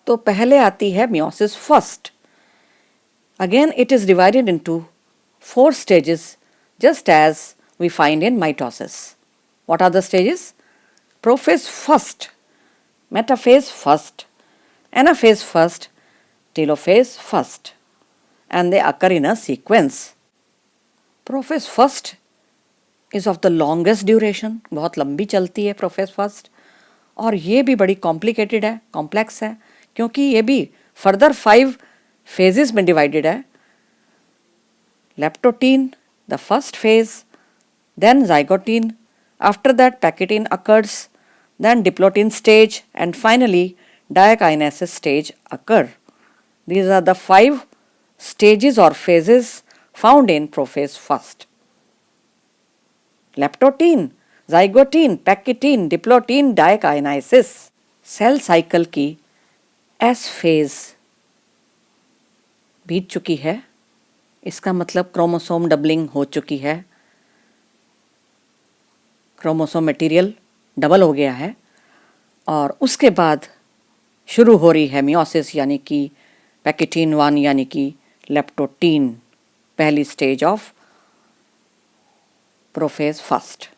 तो पहले आती है meiosis first. Again it is divided into 4 stages just as we find in mitosis. What are the stages? Prophase first, metaphase first, anaphase first, telophase first, and they occur in a sequence. Prophase first is of the longest duration, बहुत लंबी चलती है prophase first, और ये भी बड़ी complicated है, complex है, क्योंकि ये भी फर्दर 5 फेजेस में डिवाइडेड है. Leptotene the first phase, then zygote, after that pachytene occurs, then diplotin stage, and finally diakinesis stage occur. These are the 5 stages or phases found in prophase first. Leptotene, zygote, pachytene, diplotin, diakinesis. Cell cycle की S phase बीत चुकी है. इसका मतलब chromosome doubling हो चुकी है, chromosome material double हो गया है, और उसके बाद शुरू हो रही है मियोसिस, यानी कि पैकेटीन 1 यानी कि लेप्टोटीन, पहली स्टेज ऑफ प्रोफेज फर्स्ट.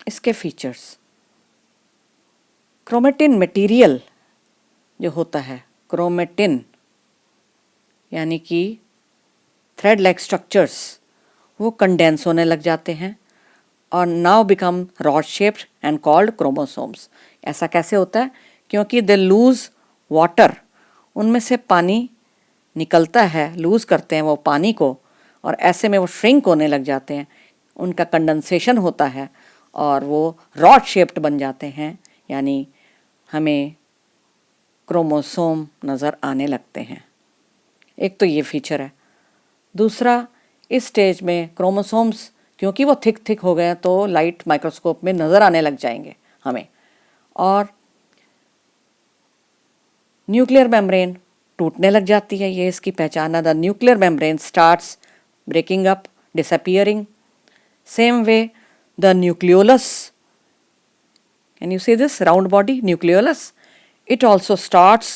इसके फीचर्स, क्रोमेटिन मटेरियल जो होता है, क्रोमेटिन यानी कि थ्रेड लाइक स्ट्रक्चर्स, वो कंडेंस होने लग जाते हैं और now become rod shaped and called chromosomes. ऐसा कैसे होता है? क्योंकि दे लूज वाटर, उनमें से पानी निकलता है, लूज करते हैं वो पानी को, और ऐसे में वो श्रिंक होने लग जाते हैं, उनका कंडेंसेशन होता है और वो रॉड शेप्ड बन जाते हैं, यानी हमें क्रोमोसोम नज़र आने लगते हैं. एक तो ये फीचर है. दूसरा, इस स्टेज में क्रोमोसोम्स क्योंकि वो थिक हो गए तो लाइट माइक्रोस्कोप में नज़र आने लग जाएंगे हमें, और न्यूक्लियर मेम्ब्रेन टूटने लग जाती है. ये इसकी पहचान है. The nuclear membrane starts breaking up, disappearing. Same way the nucleolus, can you see this round body nucleolus, it also starts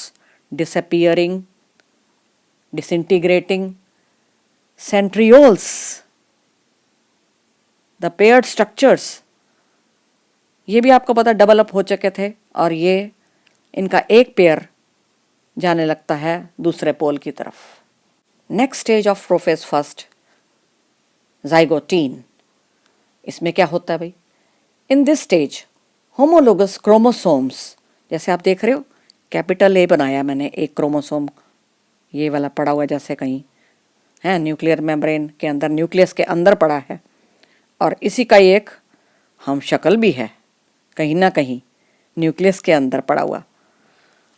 disappearing, disintegrating. Centrioles, the paired structures, ये भी आपको पता डबल अप हो चुके थे, और ये इनका एक पेयर जाने लगता है दूसरे पोल की तरफ. Next stage of prophase first, zygote. इसमें क्या होता है भाई? In this stage homologous chromosomes, जैसे आप देख रहे हो कैपिटल ए बनाया मैंने, एक क्रोमोसोम ये वाला पड़ा हुआ जैसे कहीं है, न्यूक्लियर मेम्ब्रेन के अंदर, न्यूक्लियस के अंदर पड़ा है, और इसी का एक हम शक्ल भी है कहीं ना कहीं न्यूक्लियस के अंदर पड़ा हुआ.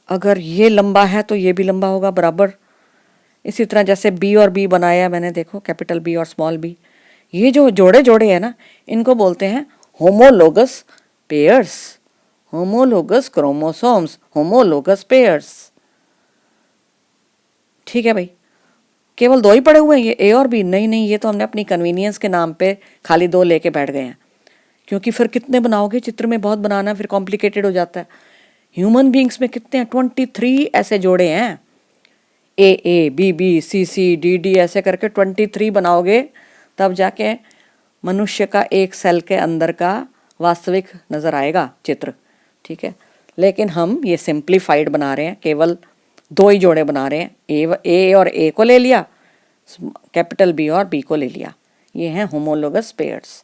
अगर ये लंबा है तो ये भी लंबा होगा बराबर. इसी तरह जैसे बी और बी बनाया मैंने, देखो कैपिटल बी और स्मॉल बी, ये जो जोड़े हैं ना, इनको बोलते हैं homologous pairs, homologous chromosomes, homologous pairs. ठीक है भाई, केवल 2 ही पड़े हुए हैं ये, ए और बी? नहीं, ये तो हमने अपनी कन्वीनियंस के नाम पे खाली 2 लेके बैठ गए हैं, क्योंकि फिर कितने बनाओगे, चित्र में बहुत बनाना फिर कॉम्प्लिकेटेड हो जाता है. ह्यूमन बींग्स में कितने हैं? 23 ऐसे जोड़े हैं, A B B C C D D ऐसे करके 23 बनाओगे, तब जाके मनुष्य का एक सेल के अंदर का वास्तविक नज़र आएगा चित्र. ठीक है, लेकिन हम ये सिंप्लीफाइड बना रहे हैं, केवल 2 ही जोड़े बना रहे हैं. ए और ए को ले लिया, कैपिटल बी और बी को ले लिया. ये हैं होमोलोगस पेयर्स.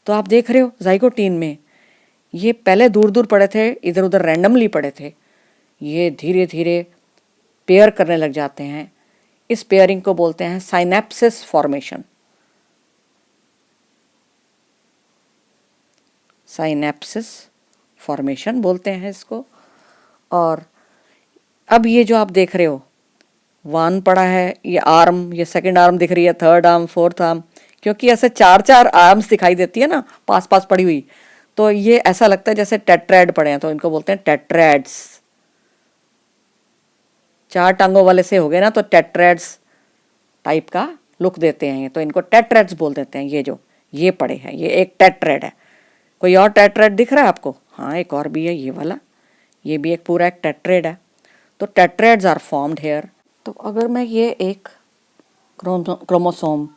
तो आप देख रहे हो zygote में ये पहले दूर पड़े थे, इधर उधर रैंडमली पड़े थे, ये धीरे धीरे पेयर करने लग जाते हैं. इस पेयरिंग को बोलते हैं साइनेप्सिस फॉर्मेशन. साइनेप्सिस फॉर्मेशन बोलते हैं इसको. और अब ये जो आप देख रहे हो 1 पड़ा है, ये आर्म, ये सेकंड आर्म दिख रही है, थर्ड आर्म, फोर्थ आर्म, क्योंकि ऐसे 4 आर्म्स दिखाई देती है ना पास पड़ी हुई, तो ये ऐसा लगता है जैसे टेट्राएड पड़े हैं, तो इनको बोलते हैं टेट्राएड्स. 4 टांगों वाले से हो गए ना, तो टेट्राएड्स टाइप का लुक देते हैं, तो इनको टेट्राएड्स बोल देते हैं. ये जो ये पड़े हैं, ये एक टेट्राएड है. कोई और टेट्राएड दिख रहा है आपको? हाँ, एक और भी है, ये वाला, ये भी एक पूरा एक टेट्राएड है. तो टेट्राड्स आर फॉर्म्ड हेयर। तो अगर मैं ये एक क्रोमोसोम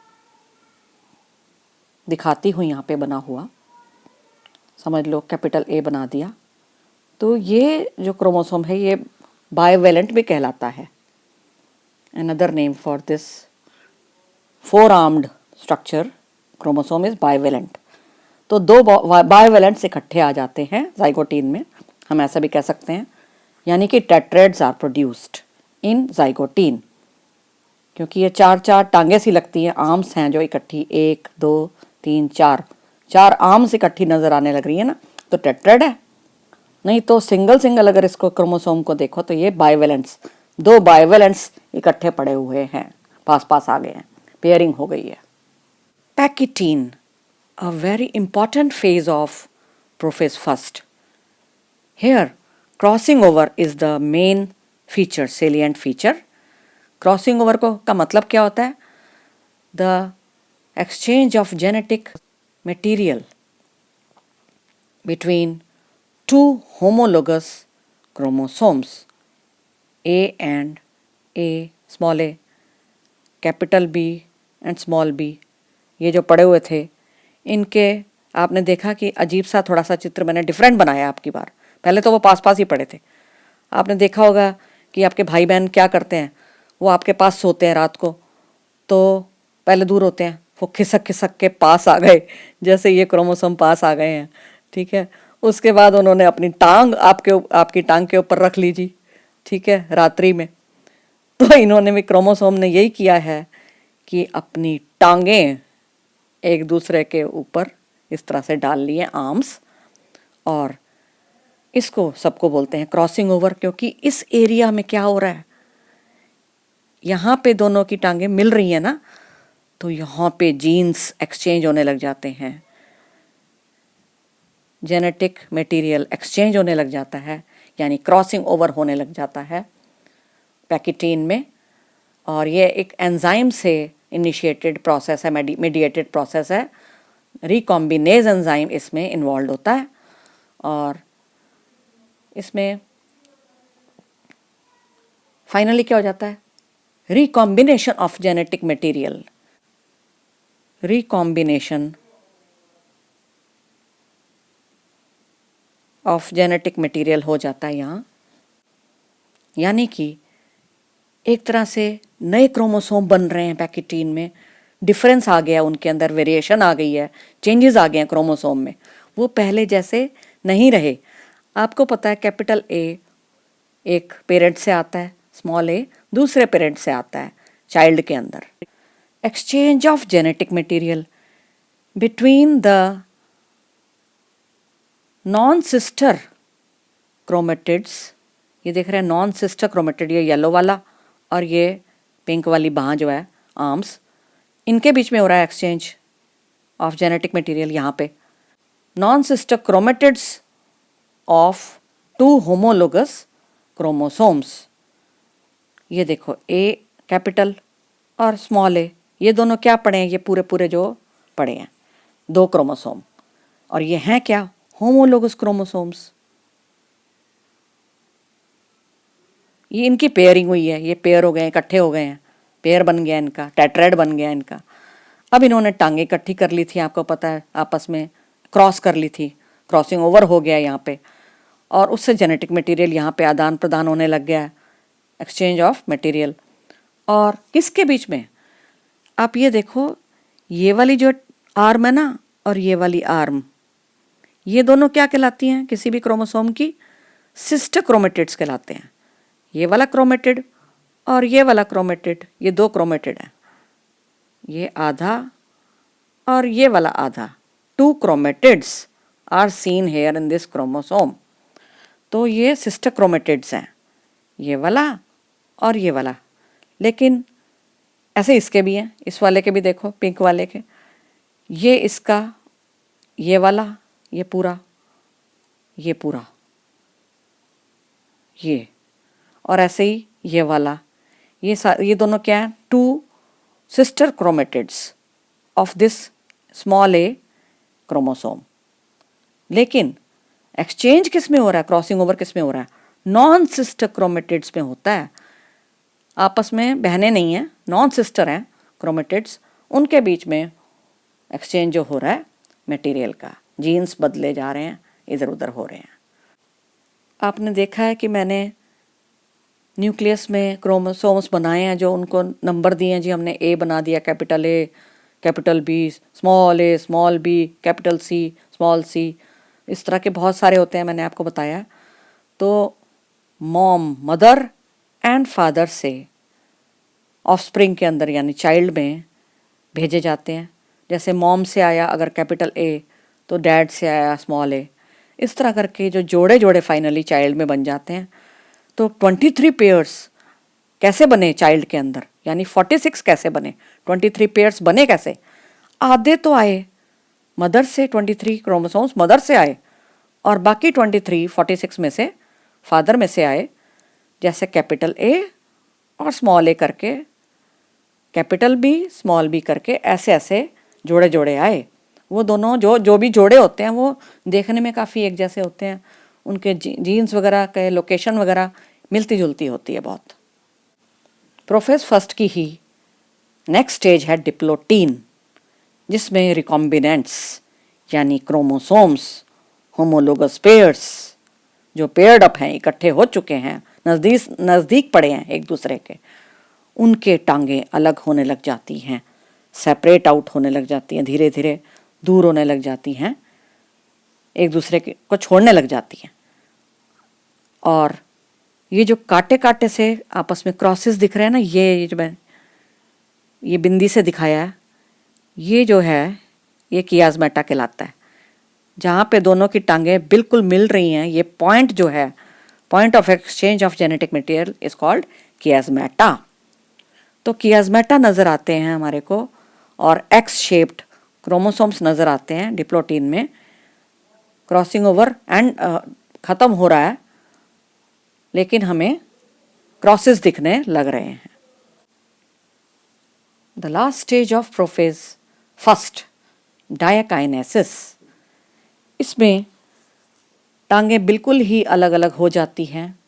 दिखाती हूँ यहाँ पे बना हुआ, समझ लो कैपिटल ए बना दिया, तो ये जो क्रोमोसोम है ये बाइवेलेंट भी कहलाता है। Another name for this four armed structure chromosome is bivalent. तो दो बाइवेलेंट्स इकट्ठे आ जाते हैं जाइगोटीन में, हम ऐसा भी कह सकते हैं, यानी कि tetrads are produced in zygotene. क्योंकि ये चार चार टांगे सी लगती हैं, आर्म्स हैं जो इकट्ठी, 1 2 3 4 आर्म्स इकट्ठी नजर आने लग रही है ना, तो टेट्राड है। नहीं तो सिंगल सिंगल अगर इसको क्रोमोसोम को देखो तो ये बाइवेलेंट्स, दो बाइवेलेंट्स इकट्ठे पड़े हुए हैं, पास पास आ गए हैं, पेयरिंग हो गई है। पैकिटीन, a very important phase of prophase first. Here, crossing over is the main feature, salient feature. Crossing over का मतलब क्या होता है? The exchange of genetic material between two homologous chromosomes, A and A, small a, capital B and small b, ये जो पड़े हुए थे, इनके आपने देखा कि अजीब सा थोड़ा सा चित्र मैंने डिफरेंट बनाया आपकी बार। पहले तो वो पास पास ही पड़े थे। आपने देखा होगा कि आपके भाई बहन क्या करते हैं, वो आपके पास सोते हैं रात को, तो पहले दूर होते हैं, वो खिसक खिसक के पास आ गए, जैसे ये क्रोमोसोम पास आ गए हैं, ठीक है। उसके बाद उन्होंने अपनी टांग आपकी टांग के ऊपर रख लीजिए, ठीक है, रात्रि में। तो इन्होंने भी, क्रोमोसोम ने यही किया है कि अपनी टांगें एक दूसरे के ऊपर इस तरह से डाल लिए, आर्म्स, और इसको सबको बोलते हैं क्रॉसिंग ओवर। क्योंकि इस एरिया में क्या हो रहा है, यहाँ पे दोनों की टांगें मिल रही है ना, तो यहाँ पे जीन्स एक्सचेंज होने लग जाते हैं, जेनेटिक मटेरियल एक्सचेंज होने लग जाता है, यानी क्रॉसिंग ओवर होने लग जाता है पैकिटीन में। और ये एक एंजाइम से इनिशिएटेड प्रोसेस है, मीडिएटेड प्रोसेस है, रिकॉम्बिनेज एंजाइम इसमें इन्वॉल्व होता है। और इसमें फाइनली क्या हो जाता है, recombination of genetic material, recombination of genetic material हो जाता है यहाँ, यानी कि एक तरह से नए क्रोमोसोम बन रहे हैं पैकिटीन में, डिफरेंस आ गया उनके अंदर, वेरिएशन आ गई है, चेंजेस आ गए हैं क्रोमोसोम में, वो पहले जैसे नहीं रहे। आपको पता है कैपिटल ए एक पेरेंट से आता है, स्मॉल ए दूसरे पेरेंट से आता है चाइल्ड के अंदर। Exchange of genetic material between the non sister chromatids, ये देख रहे हैं नॉन सिस्टर क्रोमेटिड, ये येलो वाला और ये पिंक वाली बाँ जो है, आर्म्स, इनके बीच में हो रहा है एक्सचेंज ऑफ जेनेटिक मटेरियल। यहाँ पे non sister chromatids of two homologous chromosomes, ये देखो ए कैपिटल और स्मॉल ए, ये दोनों क्या पड़े हैं, ये पूरे पूरे जो पड़े हैं दो क्रोमोसोम, और ये हैं क्या, होमोलोगस क्रोमोसोम्स। ये इनकी पेयरिंग हुई है, ये पेयर हो गए, इकट्ठे हो गए हैं, पेयर बन गया इनका, टेट्राड बन गया इनका। अब इन्होंने टांगे इकट्ठी कर ली थी, आपको पता है, आपस में क्रॉस कर ली थी, क्रॉसिंग ओवर हो गया यहाँ पे, और उससे जेनेटिक मटेरियल यहाँ पे आदान प्रदान होने लग गया, एक्सचेंज ऑफ मटेरियल। और किसके बीच में, आप ये देखो, ये वाली जो आर्म है ना और ये वाली आर्म, ये दोनों क्या कहलाती हैं किसी भी क्रोमोसोम की, सिस्टर क्रोमेटिड्स कहलाते हैं। ये वाला क्रोमेटिड और ये वाला क्रोमेटिड, ये दो क्रोमेटिड हैं, ये आधा और ये वाला आधा, two chromatids are seen here in this chromosome. तो ये सिस्टर क्रोमेटिड्स हैं, ये वाला और ये वाला। लेकिन ऐसे इसके भी हैं, इस वाले के भी देखो, पिंक वाले के, ये इसका, ये वाला, ये पूरा, ये पूरा, ये, और ऐसे ही ये वाला, ये दोनों क्या हैं, two sister chromatids of this small A chromosome. लेकिन एक्सचेंज किस में हो रहा है, क्रॉसिंग ओवर किस में हो रहा है, नॉन सिस्टर क्रोमेटिड्स में होता है, आपस में बहनें नहीं हैं, नॉन सिस्टर हैं क्रोमेटिड्स, उनके बीच में एक्सचेंज जो हो रहा है मटेरियल का, जीन्स बदले जा रहे हैं, इधर उधर हो रहे हैं। आपने देखा है कि मैंने न्यूक्लियस में क्रोमोसोम्स बनाए हैं, जो उनको नंबर दिए हैं जी, हमने ए बना दिया, capital A, capital B, small A, small B, capital C, small C, इस तरह के बहुत सारे होते हैं, मैंने आपको बताया। तो मॉम, मदर एंड फादर से ऑफस्प्रिंग के अंदर यानी चाइल्ड में भेजे जाते हैं। जैसे मॉम से आया अगर कैपिटल ए, तो डैड से आया स्मॉल ए, इस तरह करके जो जोड़े जोड़े फाइनली चाइल्ड में बन जाते हैं। तो 23 पेयर्स कैसे बने चाइल्ड के अंदर, यानी 46 कैसे बने, 23 पेयर्स बने कैसे? आधे तो आए मदर से, 23 क्रोमोसोम्स मदर से आए, और बाकी 23 46 में से फादर में से आए। जैसे कैपिटल ए और स्मॉल ए करके, कैपिटल बी स्मॉल बी करके, ऐसे ऐसे जोड़े जोड़े आए। वो दोनों जो भी जोड़े होते हैं वो देखने में काफ़ी एक जैसे होते हैं, उनके जीन्स वगैरह के लोकेशन वगैरह मिलती जुलती होती है बहुत। प्रोफेज फर्स्ट की ही नेक्स्ट स्टेज है डिप्लोटीन, जिसमें रिकॉम्बिनेंट्स यानी क्रोमोसोम्स, होमोलोगस पेयर्स जो पेयर्ड अप हैं, इकट्ठे हो चुके हैं, नज़दीक पड़े हैं एक दूसरे के, उनके टांगें अलग होने लग जाती हैं, सेपरेट आउट होने लग जाती हैं, धीरे धीरे दूर होने लग जाती हैं, एक दूसरे को छोड़ने लग जाती हैं। और ये जो कांटे कांटे से आपस में क्रॉसेस दिख रहे हैं ना, ये जो मैं ये बिंदी से दिखाया है, ये जो है ये कियास्मेटा कहलाता है। जहाँ पे दोनों की टांगें बिल्कुल मिल रही हैं, ये पॉइंट जो है, point of exchange of genetic material is called chiasmata. तो कियास्मेटा नज़र आते हैं हमारे को, और एक्स शेप्ड क्रोमोसोम्स नज़र आते हैं डिप्लोटीन में। क्रॉसिंग ओवर एंड ख़त्म हो रहा है, लेकिन हमें क्रॉसेस दिखने लग रहे हैं। The last stage of prophase first, diakinesis, इसमें टांगें बिल्कुल ही अलग अलग हो जाती हैं।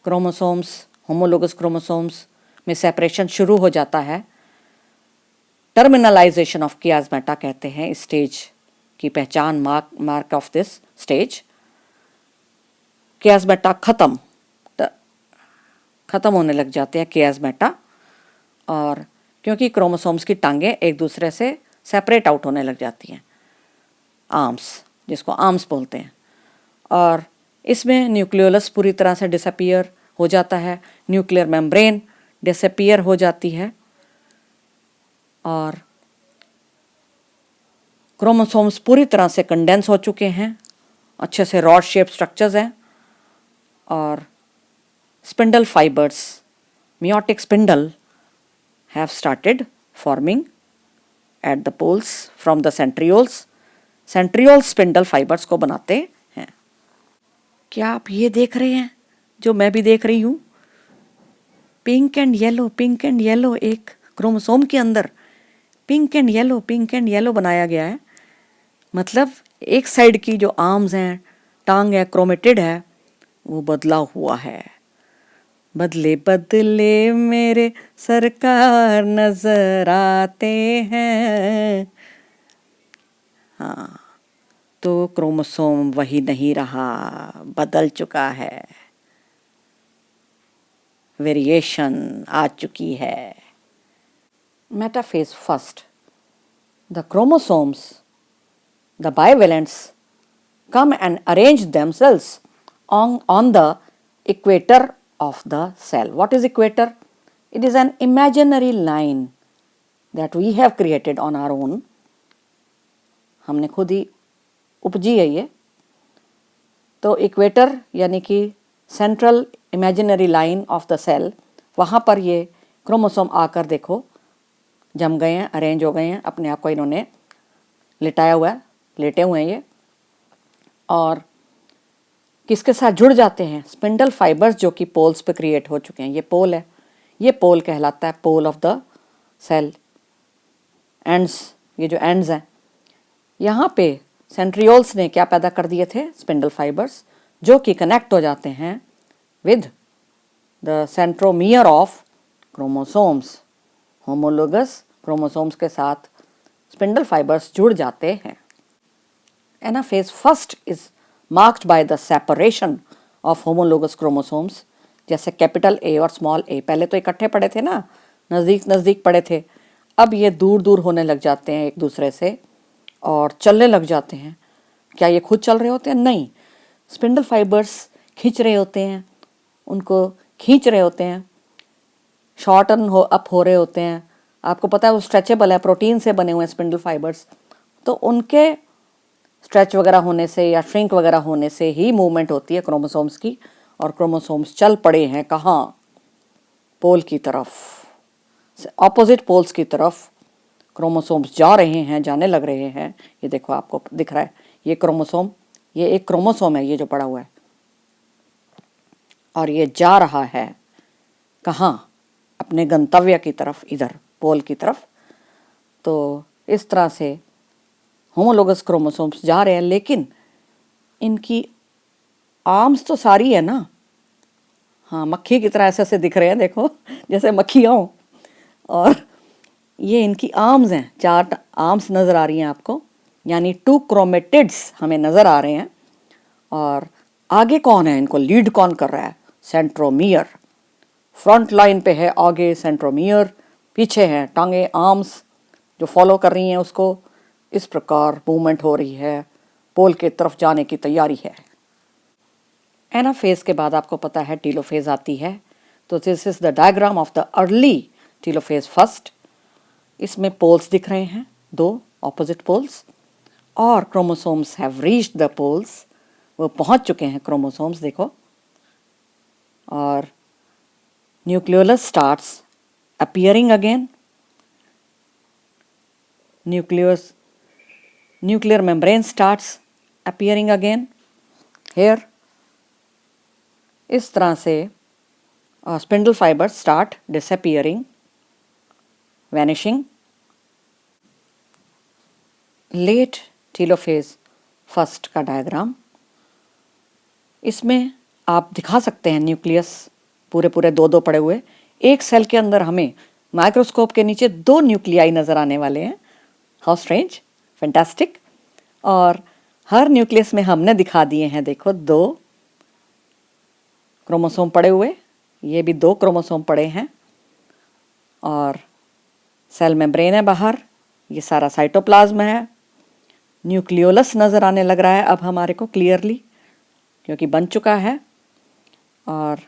क्रोमोसोम्स, होमोलोगस क्रोमोसोम्स में सेपरेशन शुरू हो जाता है। टर्मिनलाइजेशन ऑफ कियास्मेटा कहते हैं इस स्टेज की पहचान, मार्क ऑफ दिस स्टेज। कियास्मेटा ख़त्म होने लग जाते हैं कियास्मेटा, और क्योंकि क्रोमोसोम्स की टांगें एक दूसरे से सेपरेट आउट होने लग जाती हैं, आर्म्स, जिसको आर्म्स बोलते हैं। और इसमें न्यूक्लियोलस पूरी तरह से डिसअपीयर हो जाता है, न्यूक्लियर मेम्ब्रेन डिसअपीयर हो जाती है, और क्रोमोसोम्स पूरी तरह से कंडेंस हो चुके हैं, अच्छे से रॉड शेप स्ट्रक्चर्स हैं, और spindle fibres, meiotic spindle have started forming at the poles from the centrioles. centrioles spindle fibers को बनाते हैं। क्या आप ये देख रहे हैं जो मैं भी देख रही हूँ? पिंक एंड येलो एक क्रोमोसोम के अंदर पिंक एंड येलो बनाया गया है। मतलब एक साइड की जो आर्म्स हैं, टांग है, क्रोमेटिड है, वो बदला हुआ है। बदले बदले मेरे सरकार नजर आते हैं। हाँ, तो क्रोमोसोम वही नहीं रहा, बदल चुका है, वेरिएशन आ चुकी है। Metaphase first, the chromosomes, the bivalents come and arrange themselves on the equator of the cell. What is equator? It is an imaginary line that we have created on our own. हमने खुद ही उपजी है ये। तो equator यानी कि central imaginary line of the cell, वहाँ पर ये क्रोमोसोम आकर देखो जम गए हैं, अरेंज हो गए हैं, अपने आप को इन्होंने लेटाया हुआ है, लेटे हुए हैं ये। और किसके साथ जुड़ जाते हैं? स्पिंडल फाइबर्स जो कि पोल्स पे क्रिएट हो चुके हैं। ये पोल है, ये पोल कहलाता है pole of the cell. Ends, ये जो एंड्स हैं, यहाँ पे सेंट्रियोल्स ने क्या पैदा कर दिए थे? स्पिंडल फाइबर्स, जो कि कनेक्ट हो जाते हैं with the centromere of chromosomes. homologous chromosomes के साथ spindle fibers जुड़ जाते हैं. Anaphase first is marked by the separation of homologous chromosomes. जैसे कैपिटल A और स्मॉल a पहले तो इकट्ठे पड़े थे ना, नज़दीक नज़दीक पड़े थे, अब ये दूर दूर होने लग जाते हैं एक दूसरे से और चलने लग जाते हैं. क्या ये खुद चल रहे होते हैं? नहीं, स्पिंडल फाइबर्स खींच रहे होते हैं, उनको खींच रहे होते हैं, शॉर्टन अप हो रहे होते हैं. आपको पता है वो स्ट्रेचेबल है, प्रोटीन से बने हुए हैं स्पिंडल फाइबर्स, तो उनके स्ट्रेच वगैरह होने से या श्रिंक वगैरह होने से ही मूवमेंट होती है क्रोमोसोम्स की. और क्रोमोसोम्स चल पड़े हैं कहाँ? पोल की तरफ, ऑपोजिट पोल्स की तरफ क्रोमोसोम्स जा रहे हैं, जाने लग रहे हैं. ये देखो आपको दिख रहा है, ये क्रोमोसोम, ये एक क्रोमोसोम है ये जो पड़ा हुआ है, और ये जा रहा है कहाँ? अपने गंतव्य की तरफ, इधर पोल की तरफ. तो इस तरह से होमोलोगस क्रोमोसोम्स जा रहे हैं, लेकिन इनकी आर्म्स तो सारी है ना. हाँ, मक्खी की तरह ऐसे ऐसे दिख रहे हैं, देखो जैसे मक्खियाँ हों. और ये इनकी आर्म्स हैं, 4 आर्म्स नज़र आ रही हैं आपको, यानी 2 क्रोमेटिड्स हमें नज़र आ रहे हैं. और आगे कौन है, इनको लीड कौन कर रहा है? सेंट्रोमियर. फ्रंट लाइन पे है आगे सेंट्रोमियर, पीछे हैं टांगे, आर्म्स जो फॉलो कर रही हैं उसको. इस प्रकार मूवमेंट हो रही है, पोल के तरफ जाने की तैयारी है. एनाफेज के बाद आपको पता है टीलोफेज आती है. तो this is the diagram of the early telophase first. इसमें पोल्स दिख रहे हैं, 2 ऑपोजिट पोल्स, और chromosomes have reached the poles. वो पहुंच चुके हैं क्रोमोसोम्स, देखो. और nucleolus starts appearing again. nuclear membrane starts appearing again here. इस तरह से spindle fibers start disappearing, vanishing. Late telophase first का डायग्राम, इसमें आप दिखा सकते हैं न्यूक्लियस पूरे पूरे 2 पड़े हुए. एक सेल के अंदर हमें माइक्रोस्कोप के नीचे 2 न्यूक्लियाई नज़र आने वाले हैं. How strange, fantastic. और हर न्यूक्लियस में हमने दिखा दिए हैं, देखो 2 क्रोमोसोम पड़े हुए, ये भी 2 क्रोमोसोम पड़े हैं. और सेल मेम्ब्रेन है बाहर, ये सारा साइटोप्लाज्म है. न्यूक्लियोलस नज़र आने लग रहा है अब हमारे को क्लियरली, क्योंकि बन चुका है. और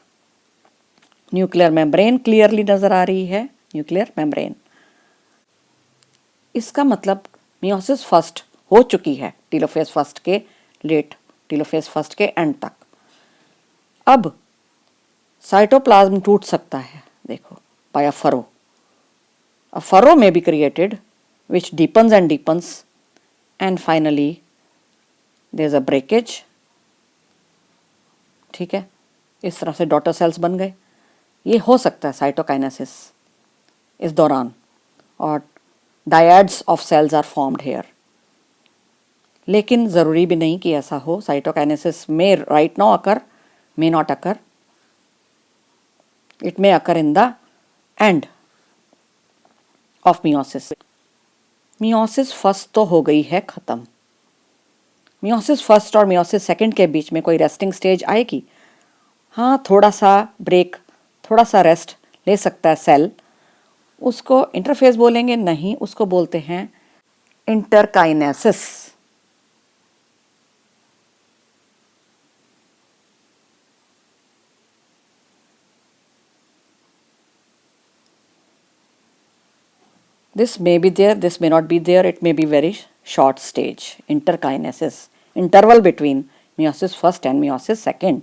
न्यूक्लियर मेम्ब्रेन क्लियरली नज़र आ रही है, न्यूक्लियर मेम्ब्रेन. इसका मतलब मियोसिस फर्स्ट हो चुकी है टीलोफेज फर्स्ट के लेट टीलोफेज फर्स्ट के एंड तक. अब साइटोप्लाज्म टूट सकता है, देखो, by a furrow. A furrow may be created which deepens and deepens, and finally there's a breakage. ठीक है, इस तरह से डॉटर सेल्स बन गए. ये हो सकता है साइटोकाइनेसिस इस दौरान, और dyads of cells are formed here. लेकिन ज़रूरी भी नहीं कि ऐसा हो. Cytokinesis may right now occur, may not occur. It may occur in the end of meiosis. Meiosis first तो हो गई है ख़त्म. मियोसिस फर्स्ट और मियोसिस सेकंड के बीच में कोई रेस्टिंग स्टेज आएगी? हाँ, थोड़ा सा ब्रेक, थोड़ा सा रेस्ट ले सकता है सेल. उसको इंटरफेज बोलेंगे? नहीं, उसको बोलते हैं interkinesis. This may be there, this may not be there, it may be very short stage. Interkinesis, interval between meiosis first and meiosis second.